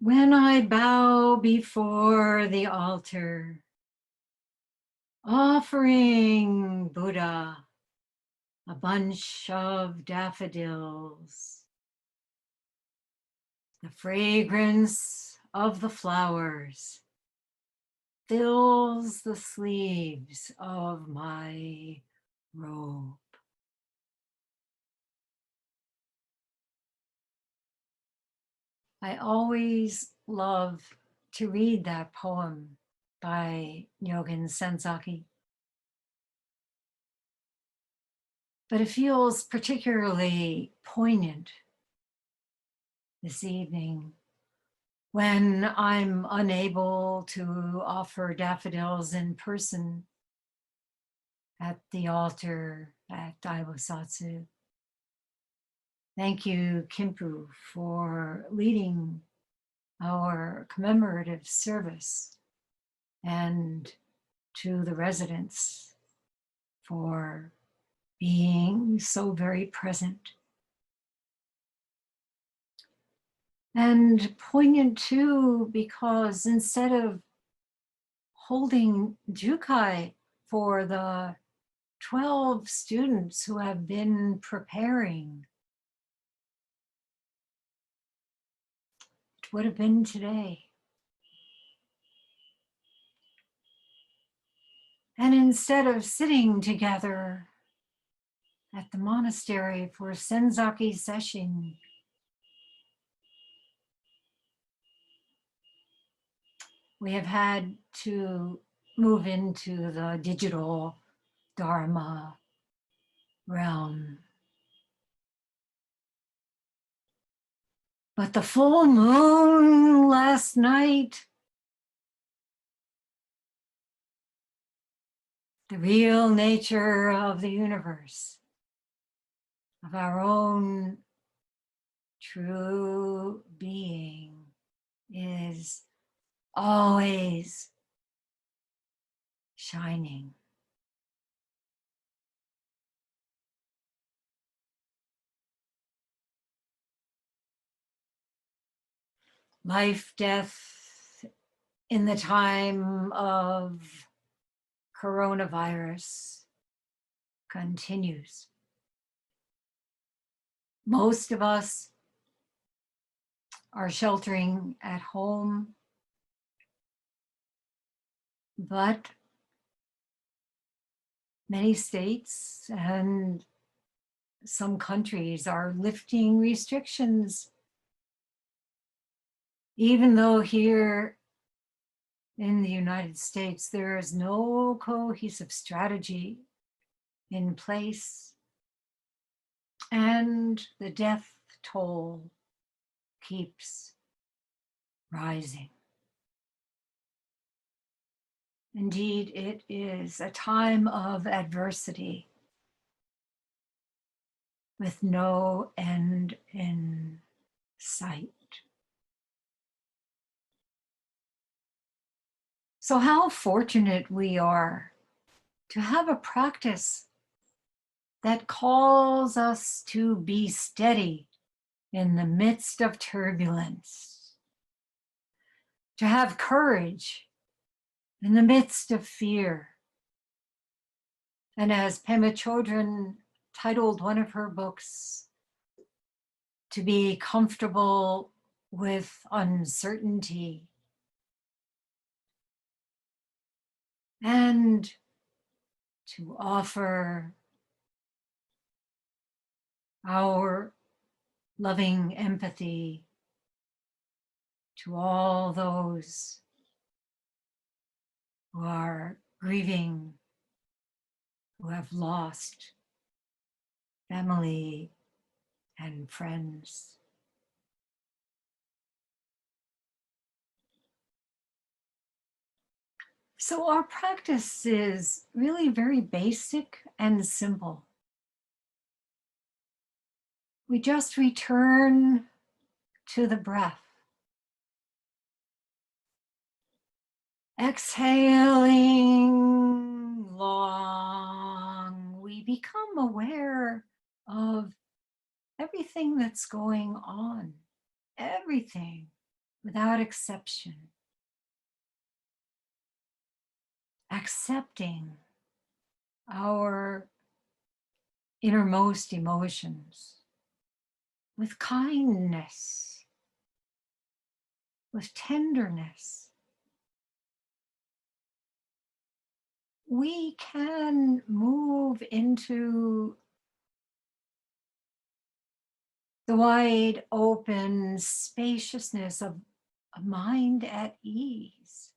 When I bow before the altar, offering Buddha a bunch of daffodils, the fragrance of the flowers fills the sleeves of my robe. I always love to read that poem by Nyogen Senzaki, but it feels particularly poignant this evening when I'm unable to offer daffodils in person at the altar at Daibosatsu. Thank you, Kimpu, for leading our commemorative service, and to the residents for being so very present. And poignant too, because instead of holding Jukai for the 12 students who have been preparing, it would have been today. And instead of sitting together at the monastery for Senzaki session, we have had to move into the digital Dharma realm. But the full moon last night, the real nature of the universe, of our own true being, is always shining. Life, death in the time of coronavirus continues. Most of us are sheltering at home, but many states and some countries are lifting restrictions, even though here in the United States, there is no cohesive strategy in place, and the death toll keeps rising. Indeed, it is a time of adversity with no end in sight. So how fortunate we are to have a practice that calls us to be steady in the midst of turbulence, to have courage in the midst of fear. And as Pema Chodron titled one of her books, to be comfortable with uncertainty, and to offer our loving empathy to all those who are grieving, who have lost family and friends. So our practice is really very basic and simple. We just return to the breath. Exhaling long, we become aware of everything that's going on, everything without exception, accepting our innermost emotions with kindness, with tenderness, we can move into the wide open spaciousness of a mind at ease.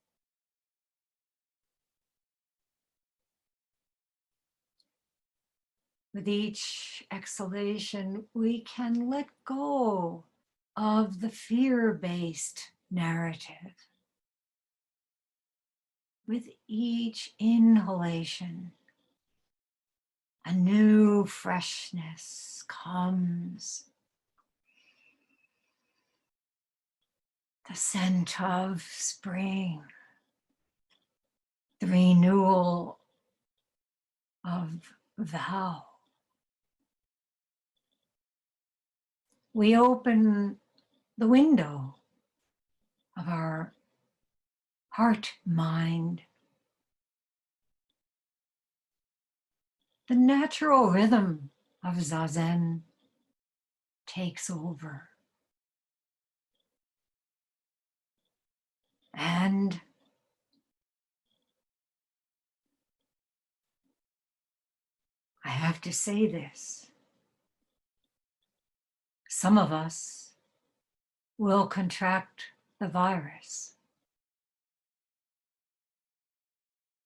With each exhalation, we can let go of the fear-based narrative. With each inhalation, a new freshness comes. The scent of spring, the renewal of vow. We open the window of our heart mind. The natural rhythm of Zazen takes over. And I have to say this, some of us will contract the virus,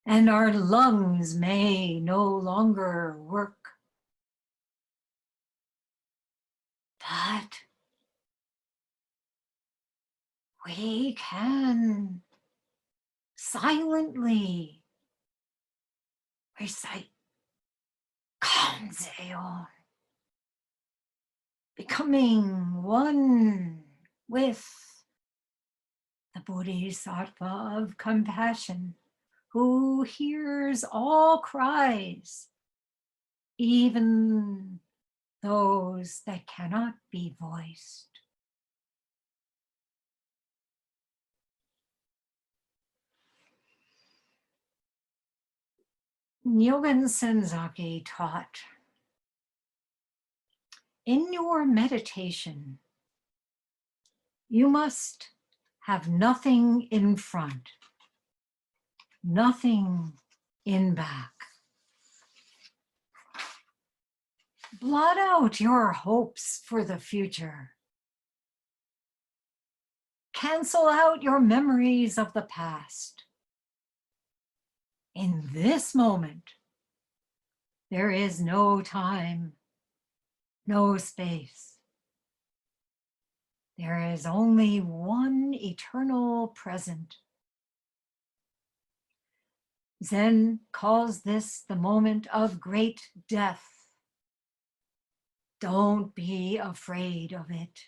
and our lungs may no longer work. But we can silently recite Kanzeon, becoming one with the Bodhisattva of compassion, who hears all cries, even those that cannot be voiced. Nyogen Senzaki taught, in your meditation, you must have nothing in front, nothing in back. Blot out your hopes for the future. Cancel out your memories of the past. In this moment, there is no time, no space. There is only one eternal present. Zen calls this the moment of great death. Don't be afraid of it.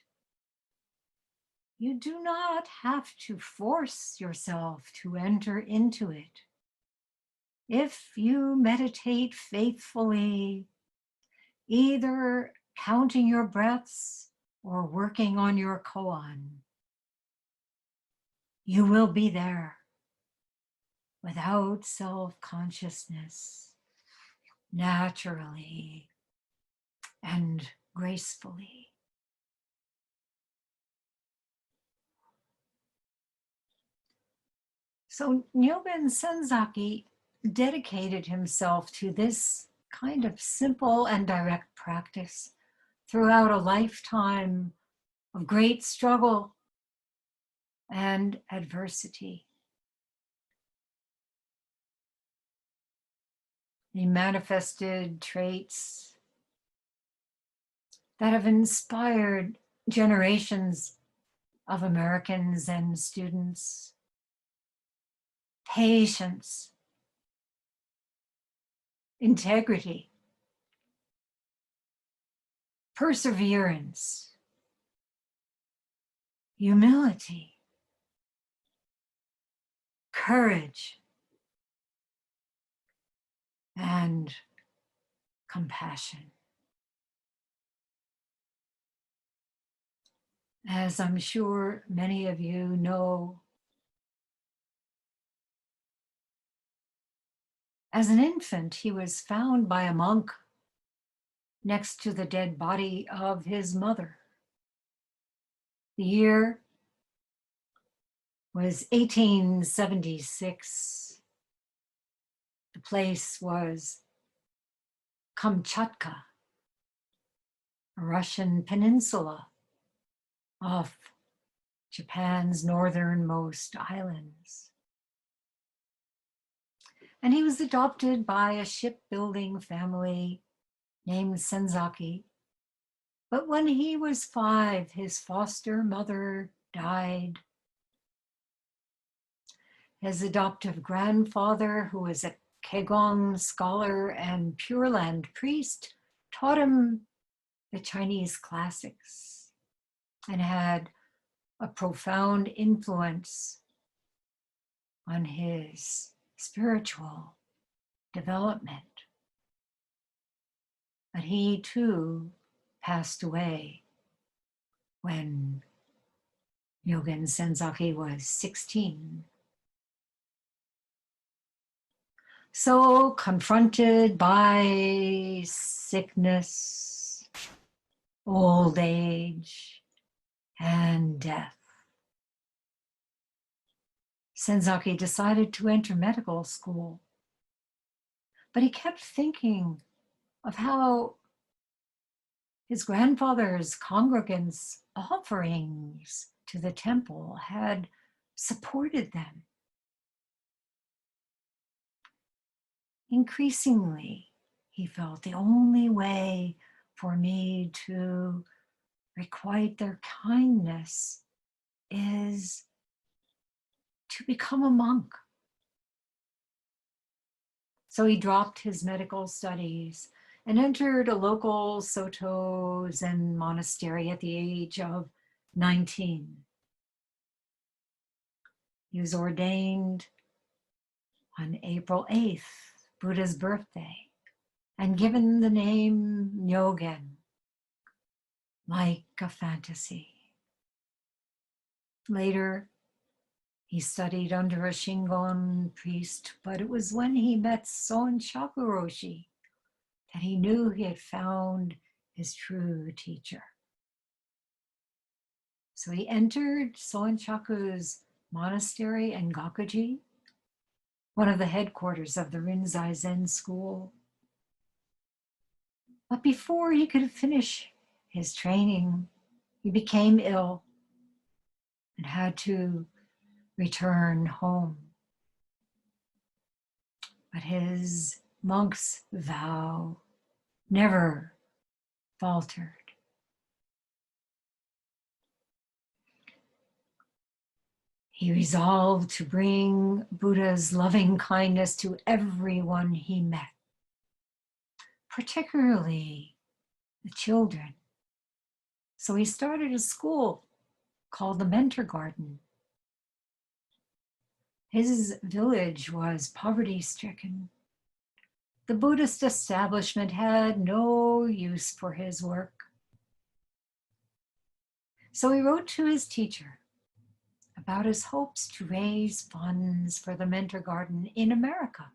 You do not have to force yourself to enter into it. If you meditate faithfully, either counting your breaths or working on your koan, you will be there without self-consciousness, naturally and gracefully. So Nyogen Senzaki dedicated himself to this kind of simple and direct practice throughout a lifetime of great struggle and adversity. He manifested traits that have inspired generations of Americans and students. Patience, integrity, perseverance, humility, courage, and compassion. As I'm sure many of you know, as an infant, he was found by a monk next to the dead body of his mother. The year was 1876. The place was Kamchatka, a Russian peninsula off Japan's northernmost islands. And he was adopted by a shipbuilding family named Senzaki. But when he was 5, his foster mother died. His adoptive grandfather, who was a Kegong scholar and Pure Land priest, taught him the Chinese classics and had a profound influence on his spiritual development. But he too passed away when Nyogen Senzaki was 16. So confronted by sickness, old age, and death, Senzaki decided to enter medical school. But he kept thinking of how his grandfather's congregants' offerings to the temple had supported them. Increasingly, he felt the only way for me to requite their kindness is to become a monk. So he dropped his medical studies and entered a local Soto Zen monastery at the age of 19. He was ordained on April 8th, Buddha's birthday, and given the name Nyogen, like a fantasy. Later, he studied under a Shingon priest, but it was when he met Soen Shaku Roshi that he knew he had found his true teacher. So he entered Soen Shaku's monastery in Gakuji, one of the headquarters of the Rinzai Zen school. But before he could finish his training, he became ill and had to return home. But his monk's vow never faltered. He resolved to bring Buddha's loving kindness to everyone he met, particularly the children. So he started a school called the Mentor Garden. His village was poverty-stricken. The Buddhist establishment had no use for his work. So he wrote to his teacher about his hopes to raise funds for the Mentor Garden in America.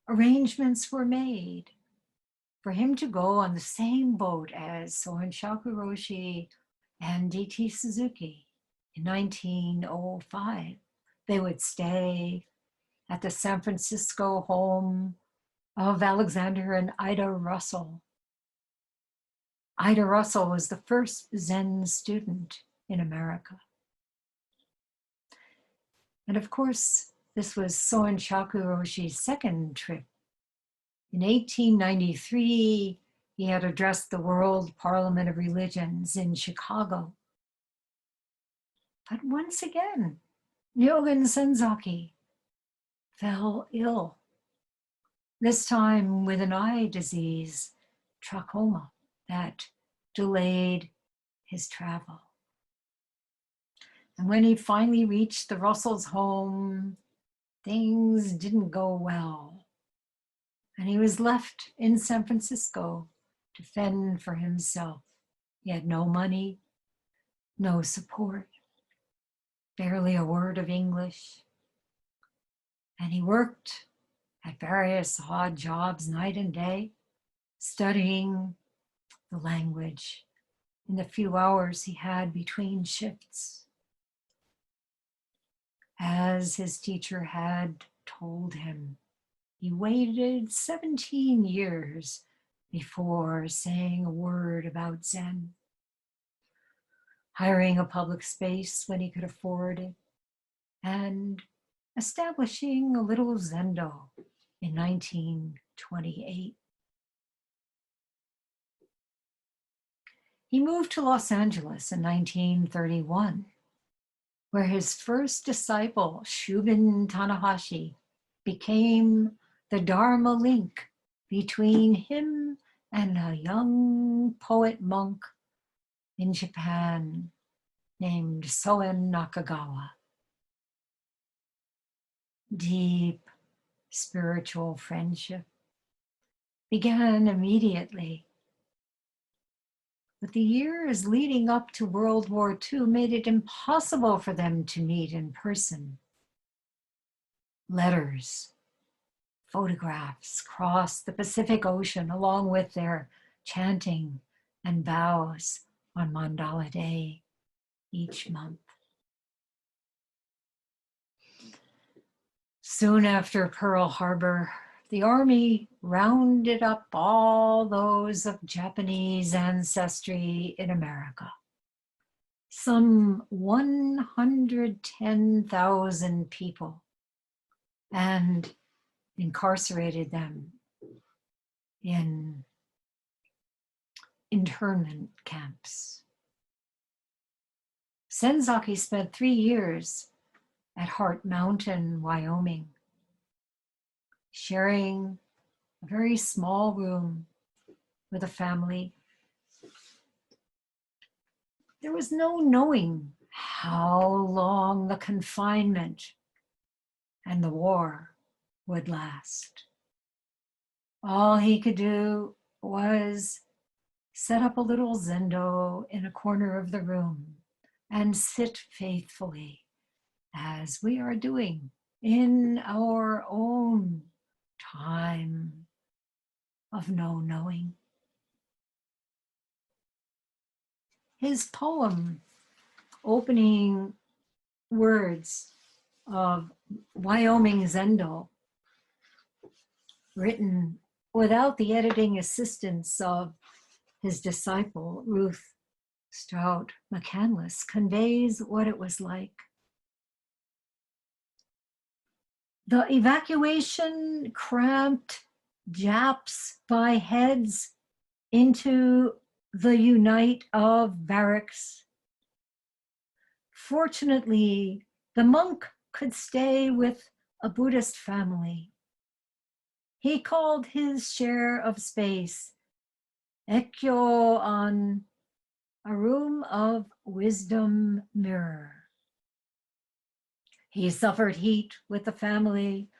Arrangements were made for him to go on the same boat as Soen Shaku Roshi and D.T. Suzuki in 1905. They would stay at the San Francisco home of Alexander and Ida Russell. Ida Russell was the first Zen student in America. And of course, this was Soen Shaku Roshi's second trip. In 1893, he had addressed the World Parliament of Religions in Chicago. But once again, Nyogen Senzaki fell ill, this time with an eye disease, trachoma, that delayed his travel. And when he finally reached the Russells' home, things didn't go well. And he was left in San Francisco to fend for himself. He had no money, no support, barely a word of English. And he worked at various odd jobs night and day, studying the language in the few hours he had between shifts. As his teacher had told him, he waited 17 years before saying a word about Zen, hiring a public space when he could afford it, and establishing a little zendo in 1928. He moved to Los Angeles in 1931, where his first disciple, Shubin Tanahashi, became the Dharma link between him and a young poet monk in Japan named Soen Nakagawa. Deep spiritual friendship began immediately. But the years leading up to World War II made it impossible for them to meet in person. Letters, photographs crossed the Pacific Ocean along with their chanting and vows on Mandala Day each month. Soon after Pearl Harbor, the Army rounded up all those of Japanese ancestry in America. Some 110,000 people, and incarcerated them in internment camps. Senzaki spent 3 years at Heart Mountain, Wyoming, sharing a very small room with a family. There was no knowing how long the confinement and the war would last. All he could do was set up a little zendo in a corner of the room and sit faithfully, as we are doing in our own time of no knowing. His poem, opening words of Wyoming Zendo, written without the editing assistance of his disciple, Ruth Strout McCandless, conveys what it was like. The evacuation cramped Japs by heads into the unite of barracks. Fortunately, the monk could stay with a Buddhist family. He called his share of space Ekkyo-an, a room of wisdom mirror. He suffered heat with the family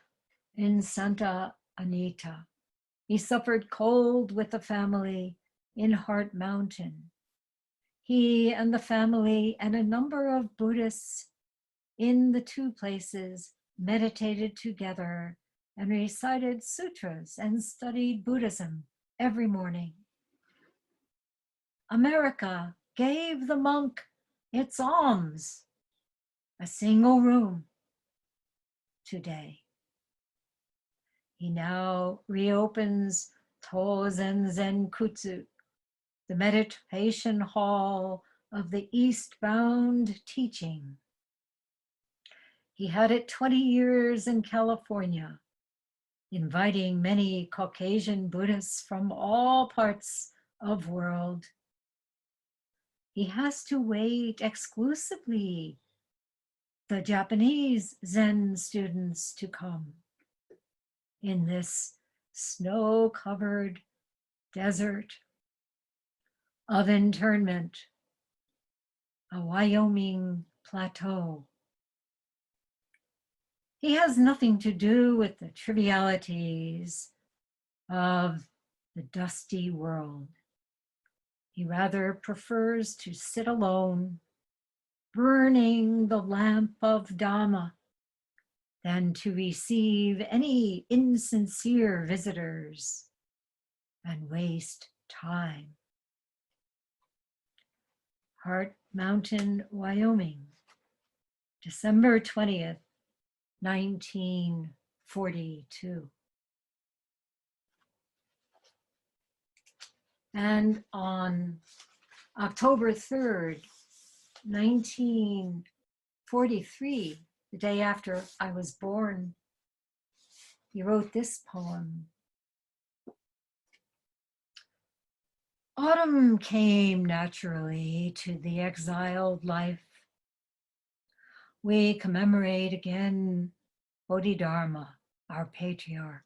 in Santa Anita. He suffered cold with the family in Heart Mountain. He and the family and a number of Buddhists in the two places meditated together and recited sutras and studied Buddhism every morning. America gave the monk its alms, a single room today. He now reopens Tozen Zenkutsu, the meditation hall of the eastbound teaching. He had it 20 years in California, inviting many Caucasian Buddhists from all parts of the world. He has to wait exclusively the Japanese Zen students to come in this snow-covered desert of internment, a Wyoming plateau. He has nothing to do with the trivialities of the dusty world. He rather prefers to sit alone, burning the lamp of Dharma, than to receive any insincere visitors and waste time. Heart Mountain, Wyoming, December 20th, 1942. And on October 3rd, 1943, the day after I was born, he wrote this poem. Autumn came naturally to the exiled life. We commemorate again Bodhidharma, our patriarch.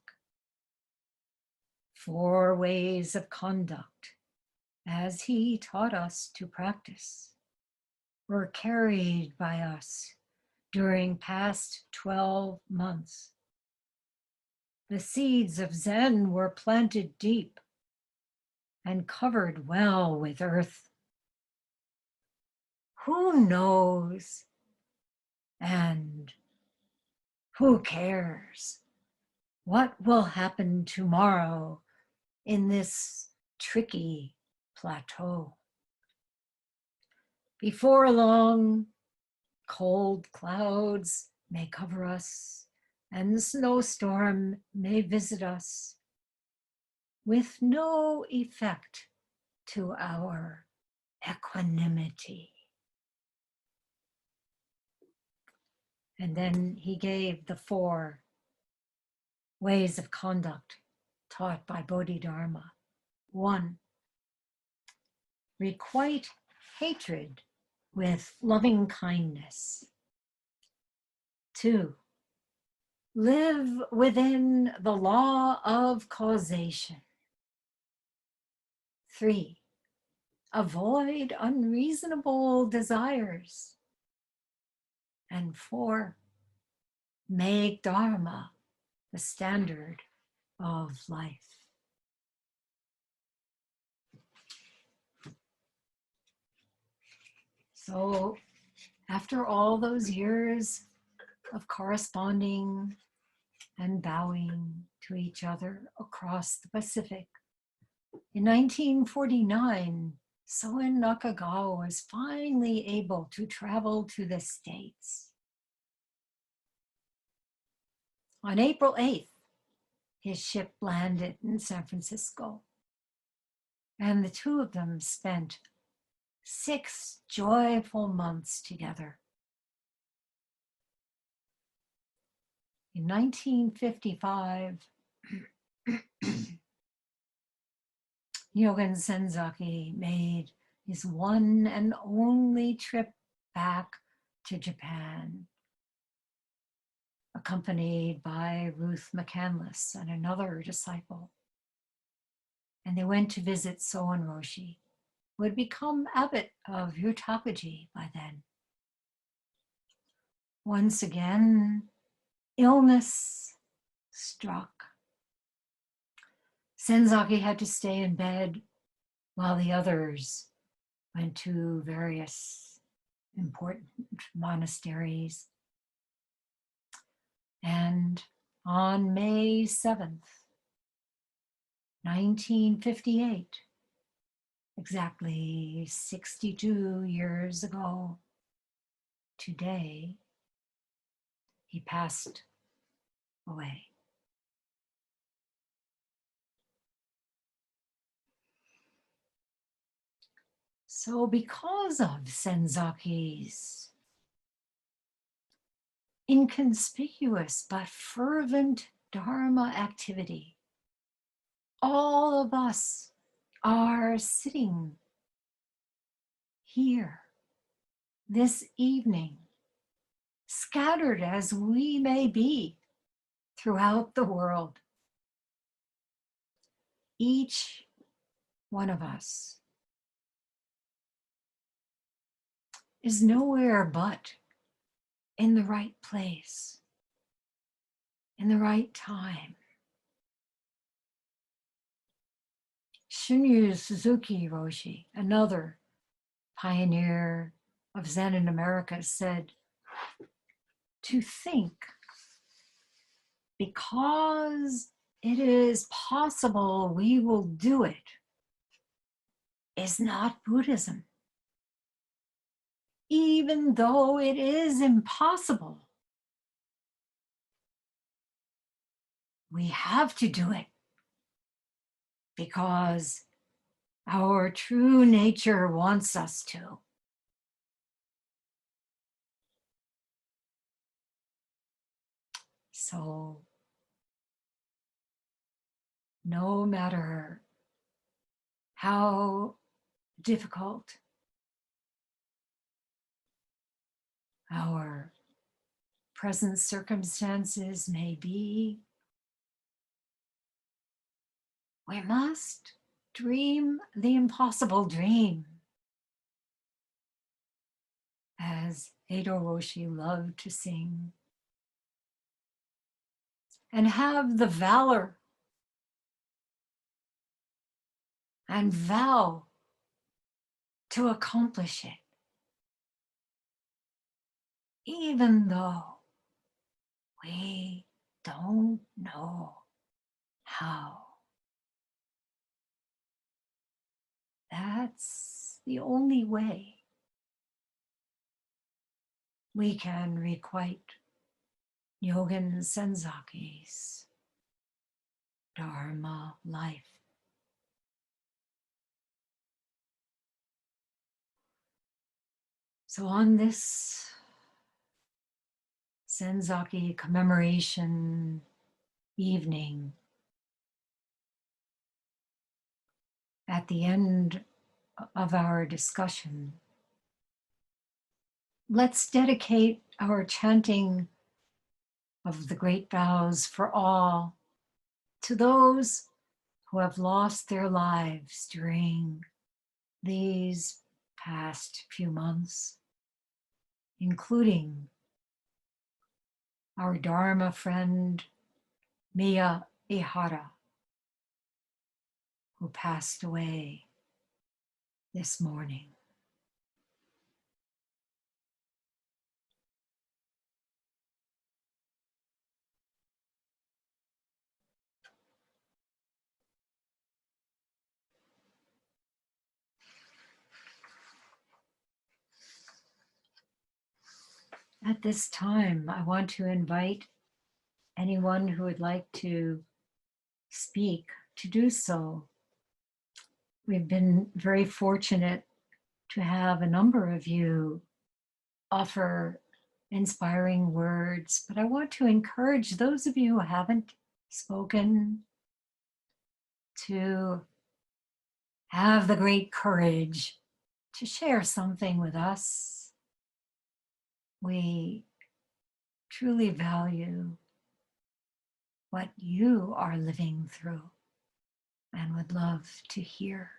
4 ways of conduct, as he taught us to practice, were carried by us during past 12 months. The seeds of Zen were planted deep and covered well with earth. Who knows and who cares what will happen tomorrow in this tricky plateau? Before long, cold clouds may cover us and the snowstorm may visit us with no effect to our equanimity. And then he gave the 4 ways of conduct taught by Bodhidharma. 1, requite hatred with loving kindness. 2, live within the law of causation. 3, avoid unreasonable desires. And 4, make Dharma the standard of life. So after all those years of corresponding and bowing to each other across the Pacific, in 1949, Soen Nakagawa was finally able to travel to the States. On April 8th, his ship landed in San Francisco, and the 2 of them spent 6 joyful months together. In 1955, Nyogen Senzaki made his one and only trip back to Japan, accompanied by Ruth McCandless and another disciple. And they went to visit Soen Roshi, who had become abbot of Yutakuji by then. Once again, illness struck. Senzaki had to stay in bed while the others went to various important monasteries. And on May 7th, 1958, exactly 62 years ago today, he passed away. So because of Senzaki's inconspicuous but fervent Dharma activity, all of us are sitting here this evening, scattered as we may be throughout the world. Each one of us is nowhere but in the right place, in the right time, Shinge Suzuki Roshi, another pioneer of Zen in America, said, to think because it is possible we will do it is not Buddhism. Even though it is impossible, we have to do it because our true nature wants us to. So, no matter how difficult our present circumstances may be, we must dream the impossible dream. As Eido Roshi loved to sing, and have the valor and vow to accomplish it, even though we don't know how. That's the only way we can requite Nyogen Senzaki's Dharma life. So on this Senzaki commemoration evening, at the end of our discussion, let's dedicate our chanting of the great vows for all to those who have lost their lives during these past few months, including our Dharma friend, Mia Ihara, who passed away this morning. At this time, I want to invite anyone who would like to speak to do so. We've been very fortunate to have a number of you offer inspiring words, but I want to encourage those of you who haven't spoken to have the great courage to share something with us. We truly value what you are living through and would love to hear.